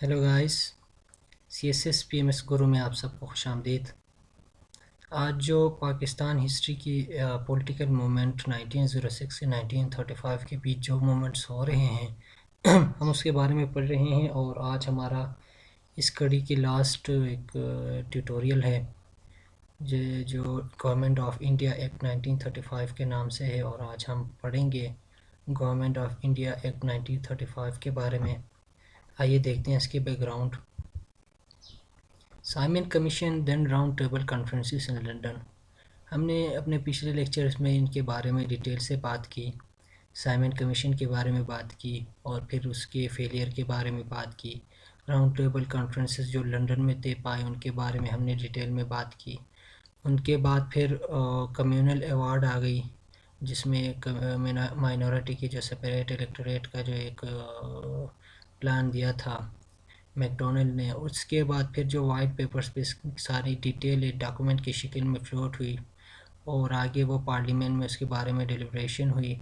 Hello guys, C S S P M S Guru میں آپ سب کو خوش آمدید۔ آج جو پاکستان ہسٹری کی پولیٹیکل موومنٹ 1906 سے 1935 کے بیچ جو موومنٹس ہو رہے ہیں ہم اس کے بارے میں پڑھ رہے ہیں، اور آج ہمارا اس کڑی کی لاسٹ ایک ٹیوٹوریل ہے جو گورنمنٹ آف انڈیا ایکٹ 1935 کے نام سے ہے، اور آج ہم پڑھیں گے گورنمنٹ آف انڈیا ایکٹ 1935 کے بارے میں۔ آئیے دیکھتے ہیں اس کے background. Simon commission then round table conferences in London. ہم نے اپنے پچھلے لیکچرز میں ان کے بارے میں ڈیٹیل سے بات کی، سائمن کمیشن کے بارے میں بات کی، اور پھر اس کے فیلئر کے بارے میں بات کی۔ راؤنڈ ٹیبل کانفرنسز جو لنڈن میں طے پائے ان کے بارے میں ہم نے ڈیٹیل میں بات کی۔ ان کے بعد پھر کمیونل ایوارڈ آ گئی، جس میں مائنورٹی کے جو سپریٹ الیکٹوریٹ کا جو ایک پلان دیا تھا میکڈونلڈ نے۔ اس کے بعد پھر جو وائٹ پیپرز پہ ساری ڈیٹیل ایک ڈاکومنٹ کی شکل میں فلوٹ ہوئی، اور آگے وہ پارلیمنٹ میں اس کے بارے میں ڈیلیبریشن ہوئی،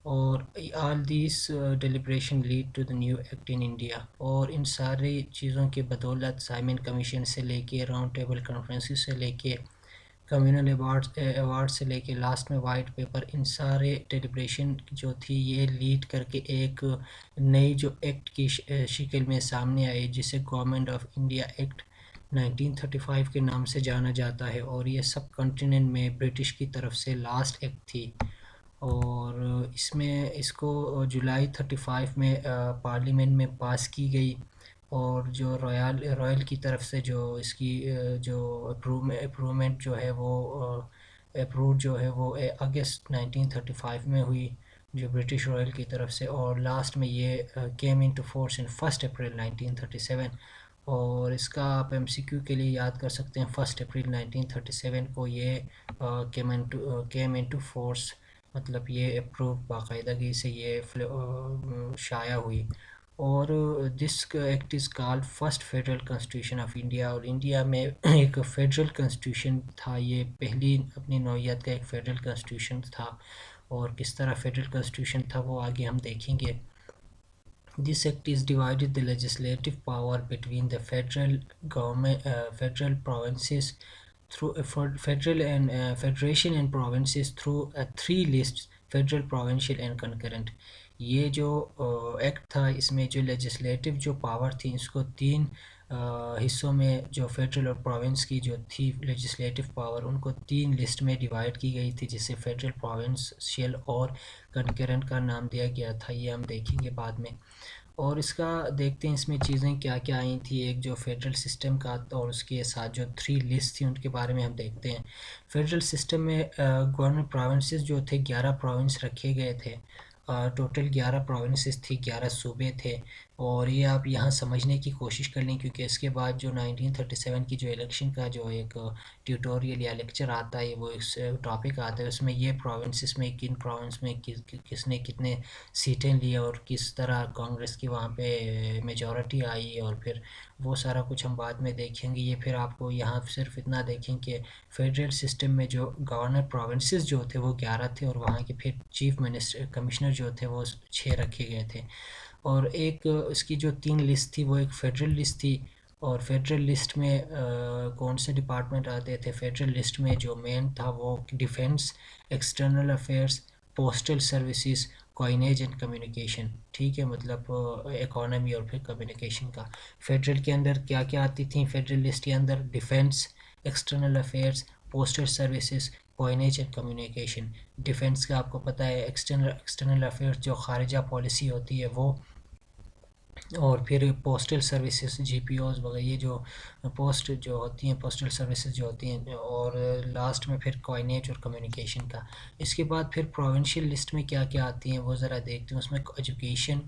اور all this deliberation lead to the new act in India. اور ان ساری چیزوں کی بدولت سائمن کمیشن سے لے کے راؤنڈ ٹیبل کانفرنسز سے لے کے کمیونل ایوارڈ سے لے کے لاسٹ میں وائٹ پیپر، ان سارے ڈیلیبریشن جو تھی یہ لیڈ کر کے ایک نئی جو ایکٹ کی شکل میں سامنے آئی، جسے گورنمنٹ آف انڈیا ایکٹ 1935 کے نام سے جانا جاتا ہے، اور یہ سب کنٹیننٹ میں برٹش کی طرف سے لاسٹ ایکٹ تھی۔ اور اس کو جولائی 35 میں پارلیمنٹ میں پاس کی گئی، اور جو رائل کی طرف سے جو اس کی جو اپرومنٹ جو ہے وہ اپروڈ جو ہے وہ اگست 1935 میں ہوئی، جو برٹش رائل کی طرف سے، اور لاسٹ میں یہ کیم انٹو فورس ان 1 اپریل 1937۔ اور اس کا آپ ایم سی کیو کے لیے یاد کر سکتے ہیں، 1 اپریل 1937 کو یہ کیم انٹو فورس، مطلب یہ اپروو باقاعدگی سے یہ شائع ہوئی۔ اور this act is called first federal constitution of India, اور انڈیا میں ایک فیڈرل کانسٹیٹیوشن تھا، یہ پہلی اپنی نوعیت کا ایک فیڈرل کانسٹیٹیوشن تھا۔ اور کس طرح فیڈرل کانسٹیٹیوشن تھا وہ آگے ہم دیکھیں گے۔ This act is divided the legislative power between the federal government, federal provinces through federation and provinces through three lists: federal, provincial and concurrent۔ یہ جو ایکٹ تھا، اس میں جو لیجسلیٹو جو پاور تھی اس کو تین حصوں میں، جو فیڈرل اور پروونس کی جو تھی لیجسلیٹو پاور، ان کو تین لسٹ میں ڈیوائڈ کی گئی تھی، جسے فیڈرل، پروونشل اور کنکرنٹ کا نام دیا گیا تھا۔ یہ ہم دیکھیں گے بعد میں۔ اور اس کا دیکھتے ہیں اس میں چیزیں کیا کیا آئی تھی۔ ایک جو فیڈرل سسٹم کا، اور اس کے ساتھ جو 3 لسٹ تھی ان کے بارے میں ہم دیکھتے ہیں۔ فیڈرل سسٹم میں گورنمنٹ پروونسز جو تھے 11 پروونس رکھے گئے تھے، ٹوٹل 11 پروونسز تھی، 11 صوبے تھے۔ اور یہ آپ یہاں سمجھنے کی کوشش کر لیں، کیونکہ اس کے بعد جو 1937 کی جو الیکشن کا جو ایک ٹیوٹوریل یا لیکچر آتا ہے، وہ ایک ٹاپک آتا ہے، اس میں یہ پروونسز میں کن پروونس میں کس نے کتنے سیٹیں لی، اور کس طرح کانگریس کی وہاں پہ میجورٹی آئی، اور پھر وہ سارا کچھ ہم بعد میں دیکھیں گے۔ یہ پھر آپ کو یہاں صرف اتنا دیکھیں کہ فیڈرل سسٹم میں جو گورنر پروونسز جو تھے وہ 11 تھے، اور وہاں کے پھر چیف منسٹر کمشنر جو تھے وہ 6 رکھے گئے تھے۔ اور ایک اس کی جو 3 لسٹ تھی وہ ایک فیڈرل لسٹ تھی، اور فیڈرل لسٹ میں کون سے ڈپارٹمنٹ آتے تھے؟ فیڈرل لسٹ میں جو مین تھا وہ defence, external affairs, postal services, coinage and communication. ٹھیک ہے، مطلب اکانومی اور پھر کمیونیکیشن کا۔ فیڈرل کے اندر کیا کیا آتی تھیں؟ فیڈرل لسٹ کے اندر defence, external affairs, postal services, coinage and communication. Defence کا آپ کو پتہ ہے، ایکسٹرنل افیئرس جو خارجہ پالیسی ہوتی ہے وہ، اور پھر پوسٹل سروسز، جی پی اوز وغیرہ، یہ جو پوسٹ جو ہوتی ہیں، پوسٹل سروسز جو ہوتی ہیں، اور لاسٹ میں پھر کوائنیج اور کمیونیکیشن کا۔ اس کے بعد پھر پروونشل لسٹ میں کیا کیا آتی ہیں وہ ذرا دیکھتے ہیں۔ اس میں education,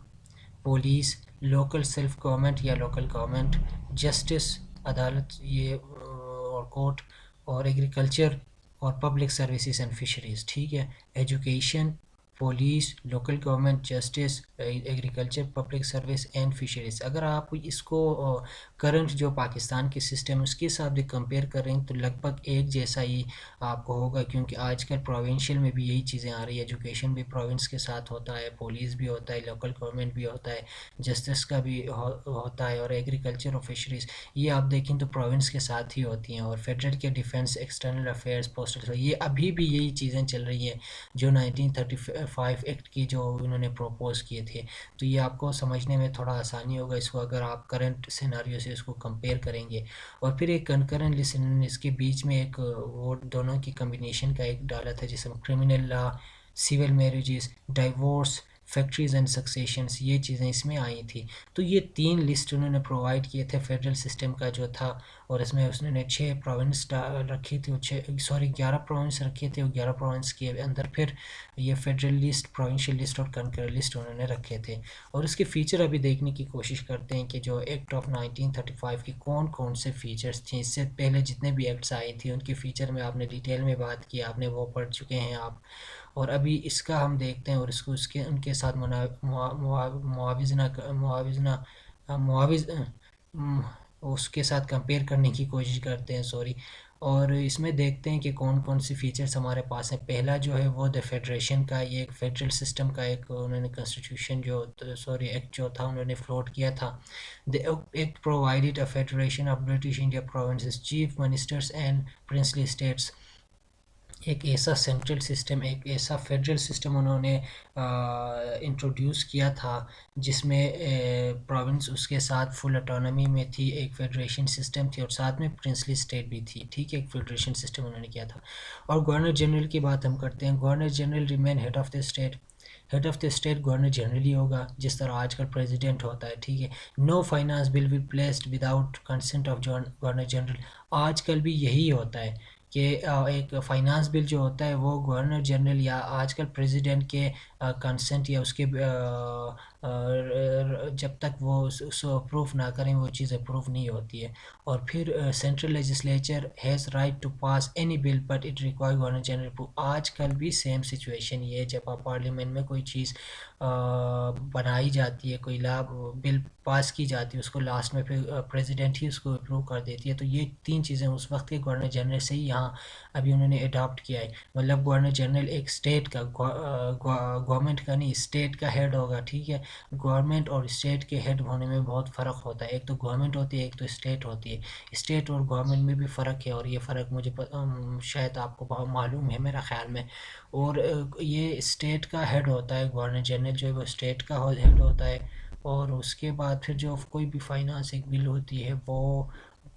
police, local self government یا لوکل گورنمنٹ، جسٹس، عدالت، یہ اور کورٹ، اور ایگریکلچر، اور پبلک سروسز اینڈ فشریز۔ ٹھیک ہے، education, police, local government, justice, agriculture, public service and fisheries. اگر آپ اس کو کرنٹ جو پاکستان کے سسٹم اس کے ساتھ بھی کمپیئر کریں تو لگ بھگ ایک جیسا ہی آپ کو ہوگا، کیونکہ آج کل پروونشل میں بھی یہی چیزیں آ رہی ہے. ایجوکیشن بھی پروونس کے ساتھ ہوتا ہے، پولیس بھی ہوتا ہے، لوکل گورنمنٹ بھی ہوتا ہے، جسٹس کا بھی ہوتا ہے، اور ایگریکلچر اور فشریز یہ آپ دیکھیں تو پروونس کے ساتھ ہی ہوتی ہیں. اور فیڈرل کے ڈیفنس، ایکسٹرنل افیئرس، پوسٹل، یہ ابھی بھی یہی چیزیں چل رہی ہیں جو 1935 ایکٹ کی جو انہوں نے پروپوز کیے تھے. تو یہ آپ کو سمجھنے میں تھوڑا آسانی ہوگا اس کو اگر آپ کرنٹ سیناریو سے اس کو کمپیئر کریں گے. اور پھر ایک کنکرنٹ لسٹ انہوں نے اس کے بیچ میں ایک وہ دونوں کی کمبینیشن کا ایک ڈالا تھا جس میں criminal law, civil marriages, divorce, factories and successions یہ چیزیں اس میں آئی تھی. تو یہ 3 لسٹ انہوں نے پرووائڈ کیے تھے فیڈرل سسٹم کا جو تھا. اور اس میں نے 6 پروونس رکھی تھی، 11 پروونس رکھے تھے، اور 11 پروونس کے اندر پھر یہ فیڈرل لسٹ، پروونشل لسٹ اور کنکر لسٹ انہوں نے رکھے تھے. اور اس کے فیچر ابھی دیکھنے کی کوشش کرتے ہیں کہ جو ایکٹ آف 1935 کی کون کون سے فیچرز تھیں. اس سے پہلے جتنے بھی ایکٹس آئی تھیں ان کے فیچر میں آپ نے ڈیٹیل میں بات کی، آپ نے وہ پڑھ چکے ہیں آپ. اور ابھی اس کا ہم دیکھتے ہیں اور اس کو ان کے ساتھ اس کے ساتھ کمپیئر کرنے کی کوشش کرتے ہیں. اور اس میں دیکھتے ہیں کہ کون کون سی فیچرز ہمارے پاس ہیں. پہلا جو ہے وہ فیڈریشن کا، یہ ایک فیڈرل سسٹم کا ایک انہوں نے کنسٹیٹیوشن ایکٹ جو تھا انہوں نے فلوٹ کیا تھا. The act provided a federation of British India provinces, chief ministers and princely states. ایک ایسا سینٹرل سسٹم، ایک ایسا فیڈرل سسٹم انہوں نے انٹروڈیوس کیا تھا جس میں پروونس اس کے ساتھ فل اٹانومی میں تھی، ایک فیڈریشن سسٹم تھی، اور ساتھ میں پرنسلی اسٹیٹ بھی تھی. ٹھیک ہے، ایک فیڈریشن سسٹم انہوں نے کیا تھا. اور گورنر جنرل کی بات ہم کرتے ہیں. Governor general remain head of the state. Head of the state governor general ہی ہوگا جس طرح آج کل پریزیڈنٹ ہوتا ہے. ٹھیک ہے. No finance bill will placed without consent of governor general. آج کل بھی یہی ہوتا ہے کہ ایک فائنانس بل جو ہوتا ہے وہ گورنر جنرل یا آج کل پریزیڈنٹ کے کنسنٹ یا اس کے جب تک وہ اس کو اپروو نہ کریں وہ چیز اپروو نہیں ہوتی ہے. اور پھر central legislature has right to pass any bill but it require governor general approve. آج کل بھی سیم سچویشن یہ ہے، جب آپ پارلیمنٹ میں کوئی چیز بنائی جاتی ہے، کوئی لا بل پاس کی جاتی ہے، اس کو لاسٹ میں پھر پریزیڈنٹ ہی اس کو اپروو کر دیتی ہے. تو یہ 3 چیزیں اس وقت کے گورنر جنرل سے ہی یہاں ابھی انہوں نے اڈاپٹ کیا ہے. مطلب گورنر جنرل ایک اسٹیٹ کا، گورنمنٹ کا نہیں، اسٹیٹ کا ہیڈ ہوگا. ٹھیک ہے. گورنمنٹ اور اسٹیٹ کے ہیڈ ہونے میں بہت فرق ہوتا ہے. ایک تو گورنمنٹ ہوتی ہے، ایک تو اسٹیٹ ہوتی ہے. اسٹیٹ اور گورنمنٹ میں بھی فرق ہے، اور یہ فرق مجھے شاید آپ کو بہت معلوم ہے میرا خیال میں. اور یہ اسٹیٹ کا ہیڈ ہوتا ہے گورنر جنرل جو ہے وہ اسٹیٹ کا ہیڈ ہوتا ہے. اور اس کے بعد پھر جو کوئی بھی فائنانس ایک بل ہوتی ہے وہ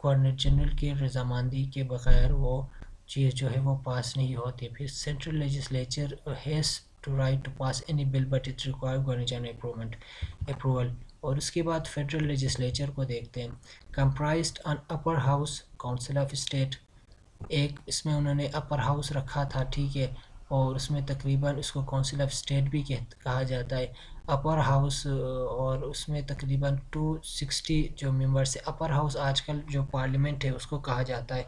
گورنر جنرل کی رضامندی کے بغیر وہ چیز جو ہے وہ پاس نہیں ہوتی. پھر central legislature has to right to pass any bill but it require governor general approval. اور اس کے بعد فیڈرل لیجسلیچر کو دیکھتے ہیں. Comprised in upper house, council of state. ایک اس میں انہوں نے اپر ہاؤس رکھا تھا. ٹھیک ہے. اور اس میں تقریباً اس کو کونسل آف اسٹیٹ بھی کہا جاتا ہے. اپر ہاؤس، اور اس میں تقریباً 260 جو ممبرس ہیں. اپر ہاؤس آج کل جو پارلیمنٹ ہے اس کو کہا جاتا ہے.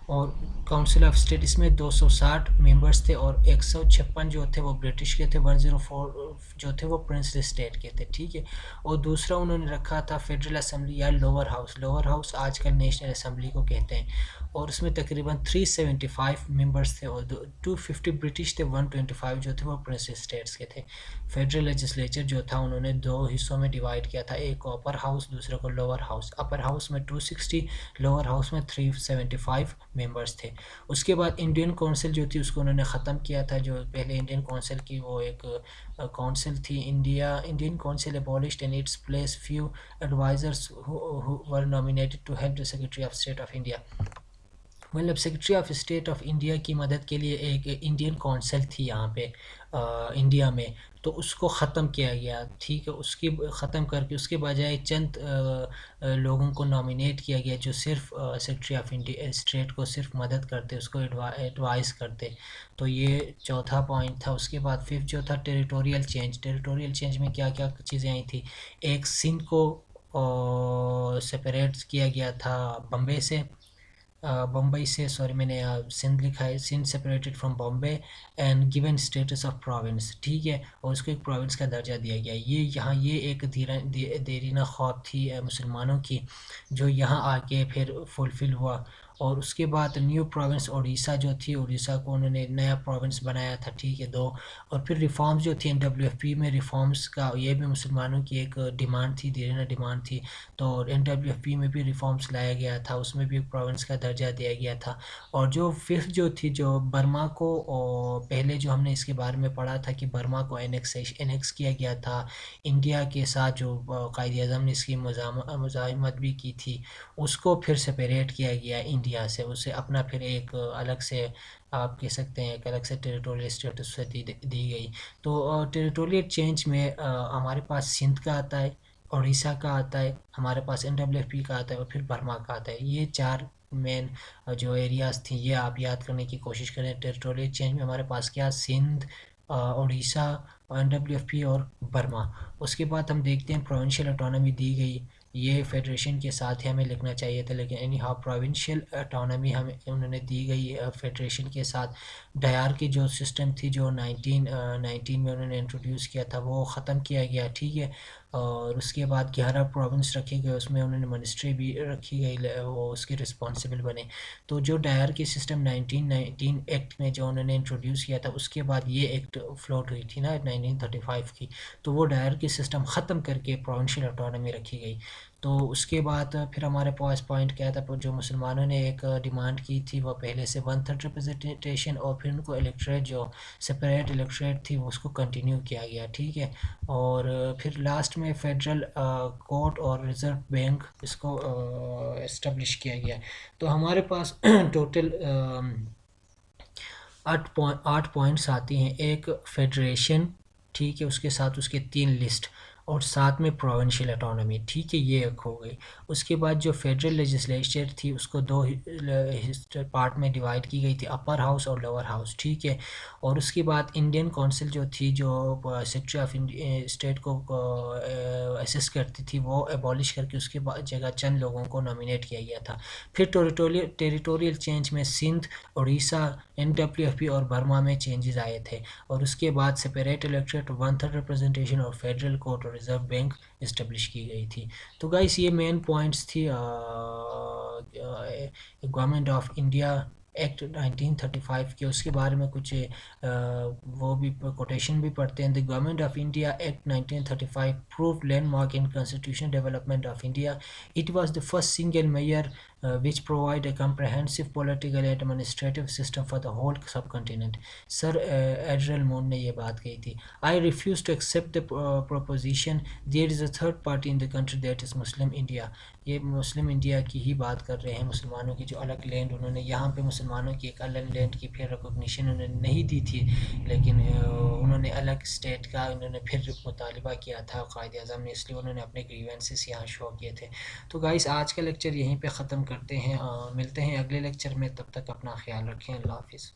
اور کونسل آف اسٹیٹ اس میں 260 ممبرس تھے، اور 156 جو تھے وہ برٹش کے تھے، 104 جو تھے وہ پرنسلی اسٹیٹ کے تھے. ٹھیک ہے. اور دوسرا انہوں نے رکھا تھا فیڈرل اسمبلی یا لوور ہاؤس. لوور ہاؤس آج کل نیشنل اسمبلی کو کہتے ہیں. اور اس میں تقریباً 375 ممبرس تھے، اور 250 برٹش تھے، 125 جو تھے وہ پرنسلی اسٹیٹس کے تھے. فیڈرل لیجسلیچر جو تھا انہوں نے 2 حصوں میں ڈیوائڈ کیا تھا، ایک کو اپر ہاؤس، دوسرے کو لوور ہاؤس. اپر ہاؤس میں 260، لوور ہاؤس میں 375 ممبرس تھے. اس کے بعد انڈین کونسل جو تھی اس کو انہوں نے ختم کیا تھا. جو پہلے انڈین کونسل کی وہ ایک کونسل تھی، Indian council abolished in its place few advisors who were nominated to help the Secretary of State of India. مطلب secretary of state of India کی مدد کے لیے ایک انڈین کونسل تھی یہاں پہ انڈیا میں، تو اس کو ختم کیا گیا. ٹھیک ہے. اس کی ختم کر کے اس کے بجائے چند لوگوں کو نامینیٹ کیا گیا جو صرف سیکرٹری آف انڈیا اسٹیٹ کو صرف مدد کرتے، اس کو ایڈوائز کرتے. تو یہ چوتھا پوائنٹ تھا. اس کے بعد ففتھ جو تھا ٹیریٹوریل چینج. ٹیریٹوریل چینج میں کیا کیا چیزیں آئی تھیں. ایک سندھ کو سپریٹ کیا گیا تھا بمبے سے. بمبئی سے، سوری میں نے سندھ لکھا ہے، Sindh separated from Bombay and given status of province, ٹھیک ہے، اور اس کو ایک پروونس کا درجہ دیا گیا. یہ ایک دیرینہ خواب تھی مسلمانوں کی، جو یہاں آ کے پھر فلفل ہوا. اور اس کے بعد نیو پروونس اڑیسہ جو تھی، اڑیسہ کو انہوں نے نیا پروونس بنایا تھا، ٹھیک ہے، دو. اور پھر ریفارمز جو تھی NWFP میں، ریفارمز کا یہ بھی مسلمانوں کی ایک ڈیمانڈ تھی، دیرینہ ڈیمانڈ تھی. تو NWFP میں بھی ریفارمز لایا گیا تھا، اس میں بھی ایک پروونس کا درجہ دیا گیا تھا. اور جو ففتھ جو تھی، جو برما کو، پہلے جو ہم نے اس کے بارے میں پڑھا تھا کہ برما کو انیکس کیا گیا تھا انڈیا کے ساتھ، جو قائد اعظم نے اس کی مزاحمت بھی کی تھی، اس کو پھر سپریٹ کیا گیا انڈیا سے، اسے اپنا پھر ایک الگ سے، آپ کہہ سکتے ہیں ایک الگ سے ٹیریٹوریل اسٹیٹس سے دی گئی. تو ٹیریٹوریل چینج میں ہمارے پاس سندھ کا آتا ہے، اڑیسہ کا آتا ہے، ہمارے پاس NWFP کا آتا ہے، اور پھر برما کا آتا ہے. یہ چار مین جو ایریاز تھیں، یہ آپ یاد کرنے کی کوشش کریں. ٹیریٹوریل چینج میں ہمارے پاس کیا، سندھ، اڑیسہ، NWFP اور برما. اس کے بعد ہم دیکھتے ہیں پروونشل اٹانومی دی گئی، یہ فیڈریشن کے ساتھ ہی ہمیں لکھنا چاہیے تھا، لیکن اینی ہاؤ پروونشل اٹانومی ہمیں انہوں نے دی گئی فیڈریشن کے ساتھ. ڈیار کی جو سسٹم تھی، جو 1919 میں انہوں نے انٹروڈیوس کیا تھا، وہ ختم کیا گیا، ٹھیک ہے. اور اس کے بعد 11 پروونس رکھے گئے، اس میں انہوں نے منسٹری بھی رکھی گئی، وہ اس کے رسپانسبل بنے. تو جو ڈائر کی سسٹم 1919 ایکٹ میں جو انہوں نے انٹروڈیوس کیا تھا، اس کے بعد یہ ایکٹ فلوٹ ہوئی تھی نا 1935 کی، تو وہ ڈائر کی سسٹم ختم کر کے پروونشل اٹانومی رکھی گئی. تو اس کے بعد پھر ہمارے پاس پوائنٹ کیا تھا، جو مسلمانوں نے ایک ڈیمانڈ کی تھی، وہ پہلے سے 1/3 ریپرزنٹیشن، اور پھر ان کو الیکٹریٹ جو سپریٹ الیکٹریٹ تھی اس کو کنٹینیو کیا گیا، ٹھیک ہے. اور پھر لاسٹ میں فیڈرل کورٹ اور ریزرو بینک اس کو اسٹیبلش کیا گیا. تو ہمارے پاس ٹوٹل 8 پوائنٹس آتی ہیں، ایک فیڈریشن، ٹھیک ہے، اس کے ساتھ اس کے 3 لسٹ، اور ساتھ میں پروونشل اٹانومی، ٹھیک ہے، یہ ایک ہو گئی. اس کے بعد جو فیڈرل لیجسلیچر تھی، اس کو 2 پارٹ میں ڈیوائڈ کی گئی تھی، اپر ہاؤس اور لوور ہاؤس، ٹھیک ہے. اور اس کے بعد انڈین کونسل جو تھی، جو سیکرٹری آف اسٹیٹ کو اسسٹ کرتی تھی، وہ ایبولش کر کے اس کے بعد جگہ چند لوگوں کو نامینیٹ کیا گیا تھا. پھر ٹیریٹوریل چینج میں سندھ، اڑیسہ، NWFP اور برما میں چینجز آئے تھے. اور اس کے بعد سپریٹ الیکٹریٹ، 1/3 ریپرزنٹیشن اور فیڈرل کورٹ اور ریزرو بینک اسٹیبلش کی گئی تھی. تو گائس یہ مین پوائنٹس تھی گورنمنٹ آف انڈیا ایکٹ 1935 کے. اس کے بارے میں کچھ وہ بھی کوٹیشن بھی پڑھتے ہیں. The government of India act 1935 proved landmark in constitutional development of India. It was the first single measure which provide a comprehensive political and administrative system for the whole subcontinent. سر ایڈرل مون نے یہ بات کہی تھی. I refuse to accept the proposition there is a third party in the country that is Muslim India. یہ مسلم India کی ہی بات کر رہے ہیں، مسلمانوں کی جو الگ لینڈ انہوں نے یہاں پہ مسلمانوں کی ایک الگ لینڈ کی پھر ریکگنیشن انہوں نے نہیں دی تھی، لیکن انہوں نے الگ اسٹیٹ کا انہوں نے پھر مطالبہ کیا تھا قائد اعظم نے، اس لیے انہوں نے اپنے گریونسز یہاں شو کیے تھے. تو گائس آج کا لیکچر یہیں پہ ختم کرتے ہیں، ملتے ہیں اگلے لیکچر میں، تب تک اپنا خیال رکھیں، اللہ حافظ.